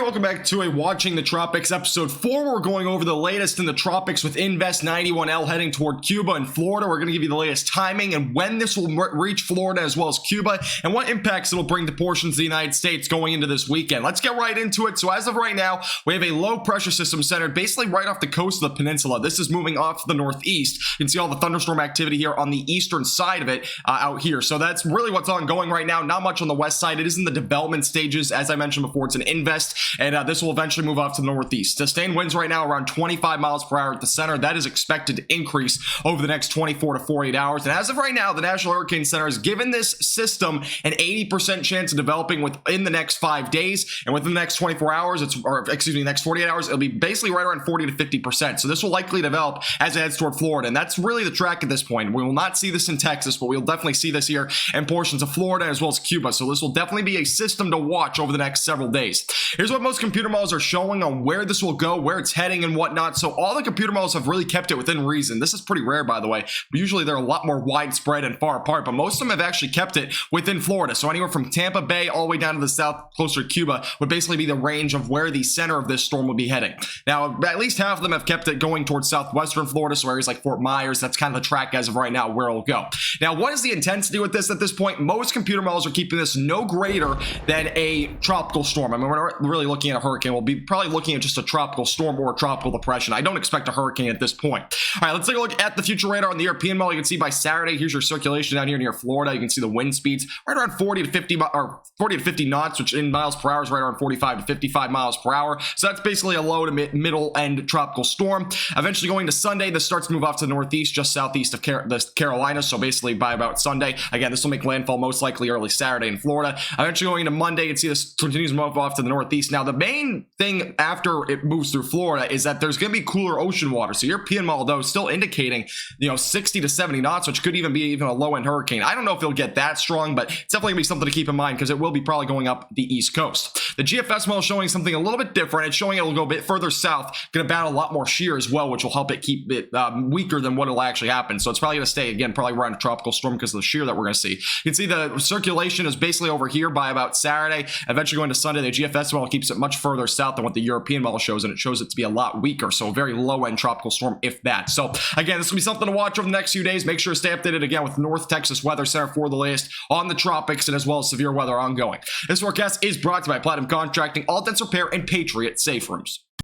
welcome back to a Watching the Tropics episode 4. We're going over the latest in the tropics with Invest 91L heading toward Cuba and Florida. We're going to give you the latest timing and when this will reach Florida as well as Cuba and what impacts it will bring to portions of the United States going into this weekend. Let's get right into it. So as of right now, we have a low pressure system centered basically right off the coast of the peninsula. This is moving off to the northeast. You can see all the thunderstorm activity here on the eastern side of it out here. So that's really what's ongoing right now. Not much on the west side. It is in the development stages. As I mentioned before, it's an invest, and this will eventually move off to the northeast. Sustained winds right now around 25 miles per hour at the center. That is expected to increase over the next 24 to 48 hours. And as of right now, the National Hurricane Center has given this system an 80% chance of developing within the next 5 days. And within the next 24 hours, the next 48 hours, it'll be basically right around 40 to 50%. So this will likely develop as it heads toward Florida. And that's really the track at this point. We will not see this in Texas, but we'll definitely see this here in portions of Florida as well as Cuba. So this will definitely be a system to watch over the next several days. Here's what most computer models are showing on where this will go, where it's heading and whatnot. So all the computer models have really kept it within reason. This is pretty rare, by the way. But usually they're a lot more widespread and far apart, but most of them have actually kept it within Florida. So anywhere from Tampa Bay all the way down to the south, closer to Cuba, would basically be the range of where the center of this storm will be heading. Now, at least half of them have kept it going towards southwestern Florida, so areas like Fort Myers. That's kind of the track as of right now where it'll go. Now, what is the intensity with this at this point? Most computer models are keeping this no greater than a tropical storm. I mean, we're not really looking at a hurricane. We'll be probably looking at just a tropical storm or a tropical depression. I don't expect a hurricane at this point. All right, let's take a look at the future radar on the European model. You can see by Saturday, here's your circulation down here near Florida. You can see the wind speeds right around 40 to 50 knots, which in miles per hour is right around 45 to 55 miles per hour. So that's basically a low to middle end tropical storm. Eventually going to Sunday, this starts to move off to the northeast, just southeast of the Carolinas. So basically by about Sunday, again, this will make landfall most likely early Saturday in Florida. Eventually going into Monday, you can see this continues to move off to the northeast. Now, the main thing after it moves through Florida is that there's going to be cooler ocean water. So European model, though, is still indicating, 60 to 70 knots, which could even be a low-end hurricane. I don't know if it'll get that strong, but it's definitely going to be something to keep in mind because it will be probably going up the east coast. The GFS model is showing something a little bit different. It's showing it will go a bit further south, going to battle a lot more shear as well, which will help it keep it weaker than what will actually happen. So it's probably going to stay, again, probably around a tropical storm because of the shear that we're going to see. You can see the circulation is basically over here by about Saturday. Eventually going to Sunday, the GFS model keeps it much further south than what the European model shows, and it shows it to be a lot weaker. So a very low-end tropical storm, if that. So again, this will be something to watch over the next few days. Make sure to stay updated again with North Texas Weather Center for the latest on the tropics and as well as severe weather ongoing. This forecast is brought to you by Platinum Contracting, All Dents Repair, and Patriot Safe Rooms.